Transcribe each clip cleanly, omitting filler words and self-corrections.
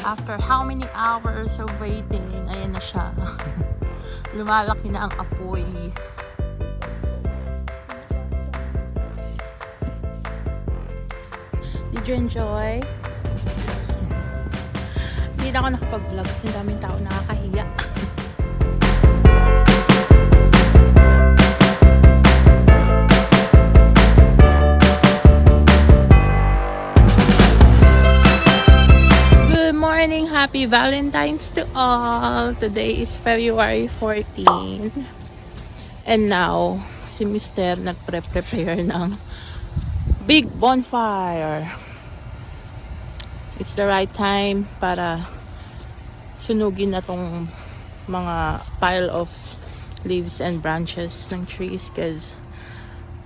After how many hours of waiting, ayan na siya. Lumalaki na ang apoy. Did you enjoy? Hindi na ako nakapag-vlog kasi daming tao nakakahiya. Happy Valentine's to all! Today is February 14. And now, si Mr. nagpre-prepare ng big bonfire. It's the right time para sunugin na tong mga pile of leaves and branches ng trees because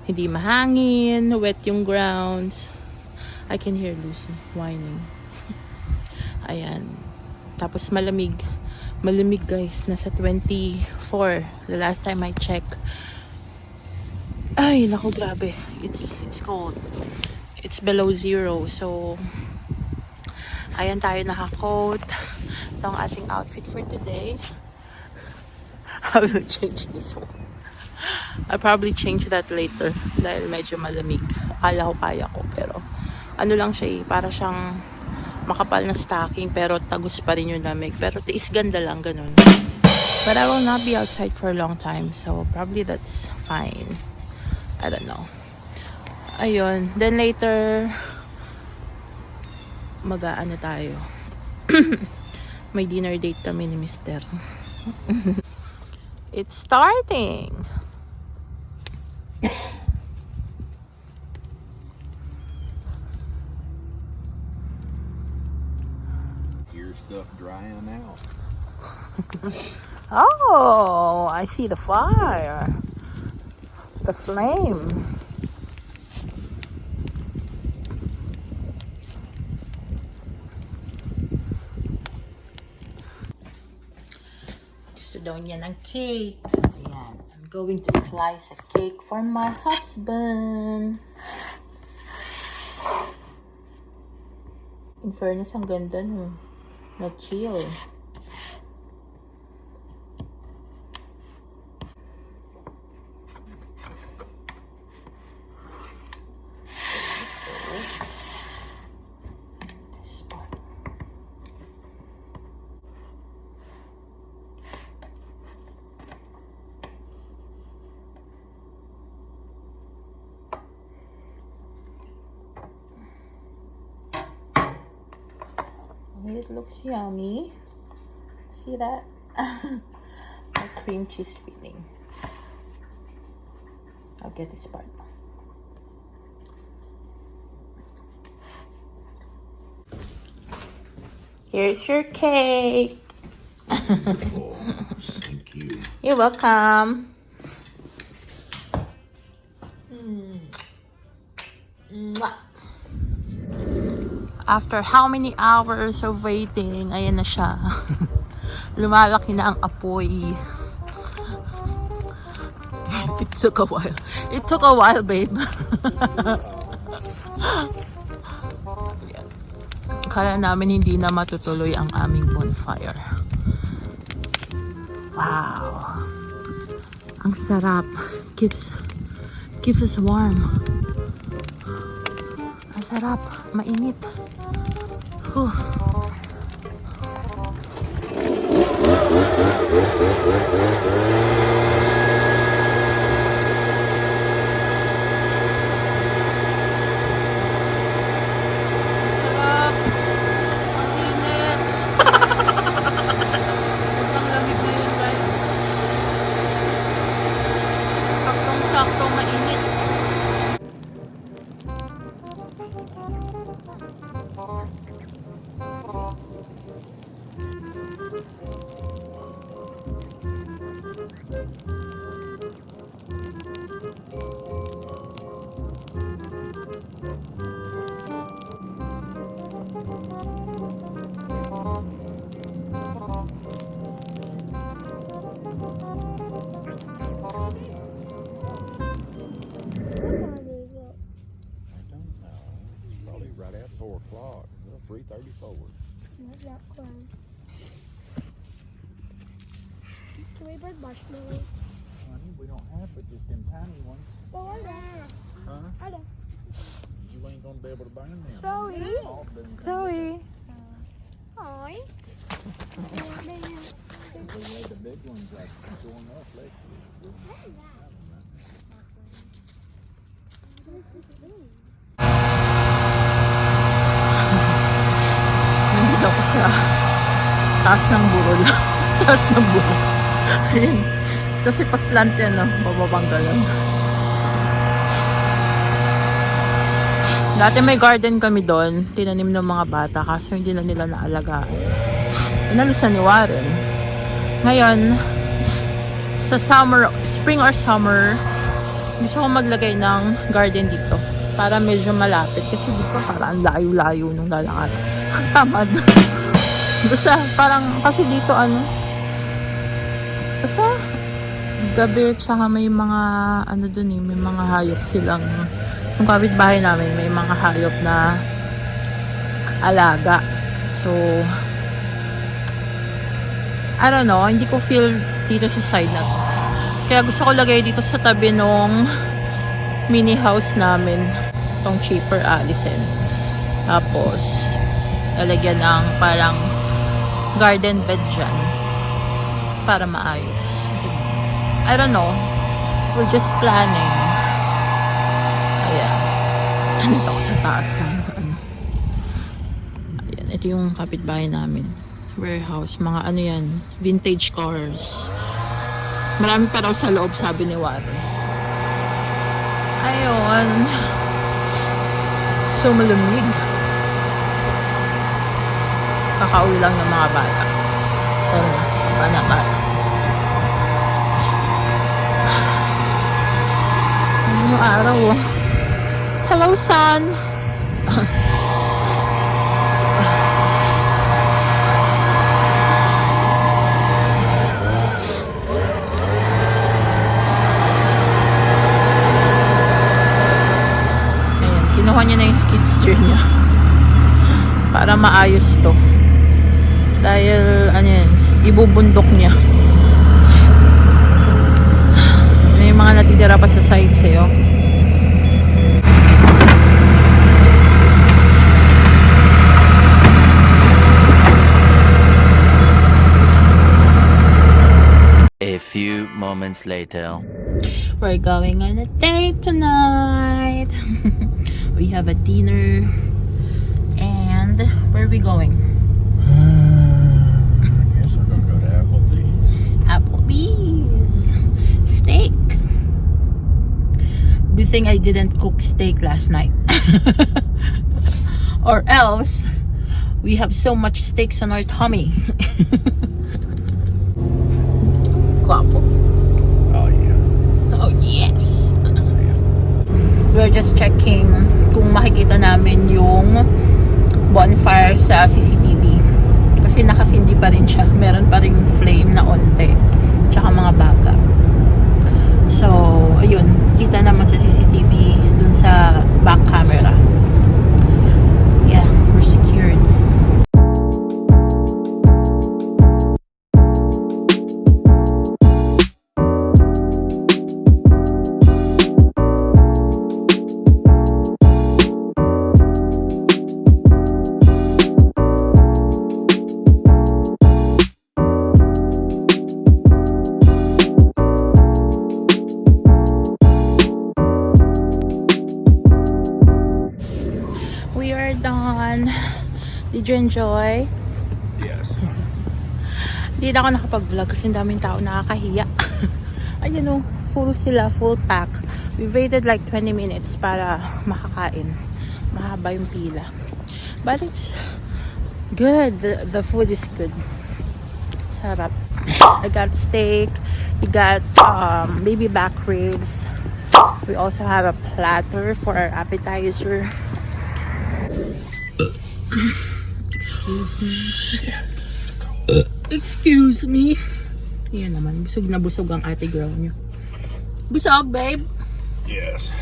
hindi mahangin, wet yung grounds. I can hear Lucy whining. Ayan. Tapos malamig. Malamig guys. Nasa 24. The last time I checked. Ay, naku, grabe. It's cold. It's below 0. So, ayan tayo naka-coat. Ito ang ating outfit for today. I will change this one. I'll probably change that later. Dahil medyo malamig. Akala ko kaya ko. Pero, ano lang siya eh. Para siyang makapal na stocking pero tagus pa rin yung lamig, pero tiis ganda lang ganun. But I will not be outside for a long time, so probably that's fine. I don't know. Ayun, then later mag-aano tayo. May dinner date kami ni Mr. It's starting. Stuff drying out. Oh, I see the fire. The flame. Gusto daw niya ng cake. Ayan. I'm going to slice a cake for my husband. In fairness, ang ganda no. Na chill. This part. It looks yummy. See that? A cream cheese filling. I'll get this part. Here's your cake. Oh, thank you. You're welcome. Mwah. After how many hours of waiting, ayan na siya. Lumalaki na ang apoy. It took a while. It took a while, babe. Kala namin hindi na matutuloy ang aming bonfire. Wow. Ang sarap. Keeps us warm. Ang sarap. Mainit. Huh. Probably right at 4 o'clock. 3:34. that one. Can we bring marshmallows? Honey, we don't have but just them tiny ones. Oh, I know. Huh? I know. You ain't gonna be able to burn them. Zoe. All done. Zoe. Hi. We made the big ones like going up lately. Nandito ako sa taas ng burol. Taas ng burol. Ayun. Kasi paslant yan, no? Bababang galan. Dati may garden kami doon. Tinanim ng mga bata. Kaso hindi na nila naalagaan. Inalis na ni Warren. Ngayon, sa summer, spring or summer, gusto ko maglagay ng garden dito. Para medyo malapit. Kasi dito parang layo-layo nung lalakad. Tamad. Basta parang, kasi dito ano, basta gabi, tsaka may mga, ano dun eh, may mga hayop silang, yung kapitbahay namin, may mga hayop na alaga. So, I don't know, hindi ko feel dito sa side na to. Kaya gusto ko lagay dito sa tabi nung mini house namin, itong cheaper Allison. Tapos, lalagyan ng parang garden bed dyan para maayos. I don't know. We're just planning. Ayan. Nandito ako sa taas ng ano. Ayan. Ito yung kapitbahay namin. Warehouse. Mga ano yan. Vintage cars. Marami pa raw sa loob, sabi ni Warren. Ayun. So malamig. Kakauwi lang ng mga bata. Pero, bata. Ano yung araw, oh. Hello, son! Ayan, kinuha niya na yung skid steer niya. Para maayos to. Dahil, ano yan, ibubundok niya. May mga natitira pa sa side sa'yo. A few moments later. We're going on a date tonight. We have a dinner. And where are we going? I guess we're gonna go to Applebee's. Applebee's. Steak. Good thing I didn't cook steak last night. Or else, we have so much steaks on our tummy. Guapo. Oh yeah. Oh, yes. We're just checking kung makikita namin yung bonfire sa CCTV. Kasi nakasindi pa rin siya. Meron pa rin flame na onte. Tsaka mga baga. So, ayun. Kita naman sa CCTV dun sa back camera. Yeah, we're secured. We are done. Did you enjoy? Yes. Hindi na ako nakapag-vlog kasi ang daming tao, nakakahiya. Ayun o, full sila, full pack. We waited like 20 minutes para makakain. Mahaba yung pila. But it's good. The food is good. Sarap. I got steak. We got baby back ribs. We also have a platter for our appetizer. Excuse me. Excuse me. Yan naman, busog na busog ang ate girl niyo. Busog, babe? Yes.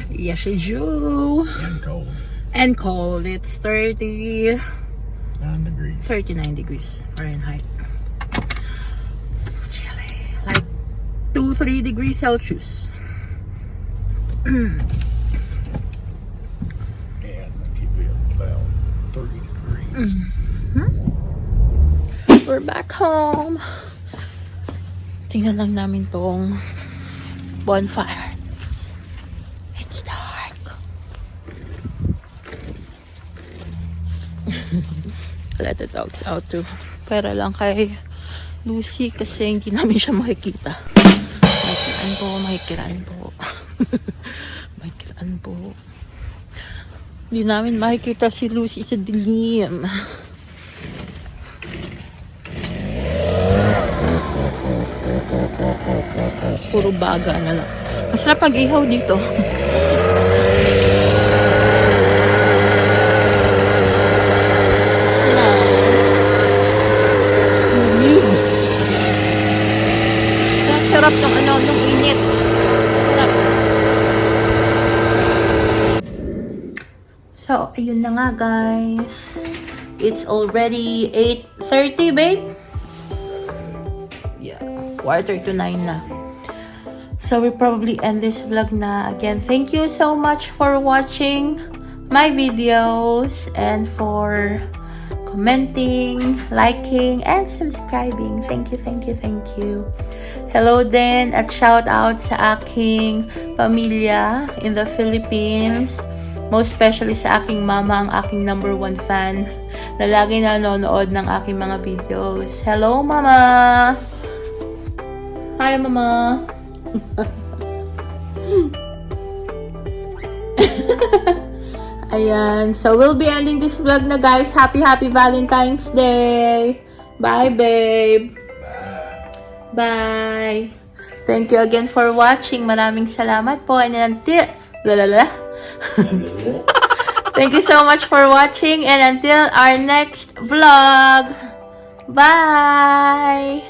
Yes, I do. And cold. and cold. It's 39 9 degrees. degrees Fahrenheit. Chilly. Like 2-3 degrees Celsius. And that could be about 30 degrees. We're back home. Tingnan lang namin tong bonfire. It's dark. Let the dogs out too. Pero lang kay Lucy kasi hindi namin siya makikita. Makikiraan po. Makikiraan po. Hindi namin makikita si Lucy sa dilim. Puro baga na lang. Masarap pag-ihaw dito. Sarap ng ng init. Sarap. So, ayun na nga guys. It's already 8:30, babe. Yeah, 8:45 na. So we probably end this vlog na. Again, thank you so much for watching my videos and for commenting, liking, and subscribing. Thank you, thank you, thank you. Hello din at shout out sa aking pamilya in the Philippines. Most especially sa aking mama, ang aking #1 fan na lagi nanonood ng aking mga videos. Hello, mama! Hi, mama! Ayan. So, we'll be ending this vlog na, guys. Happy Valentine's Day! Bye, babe! Bye! Thank you again for watching. Maraming salamat po. And until... Thank you so much for watching. And until our next vlog. Bye!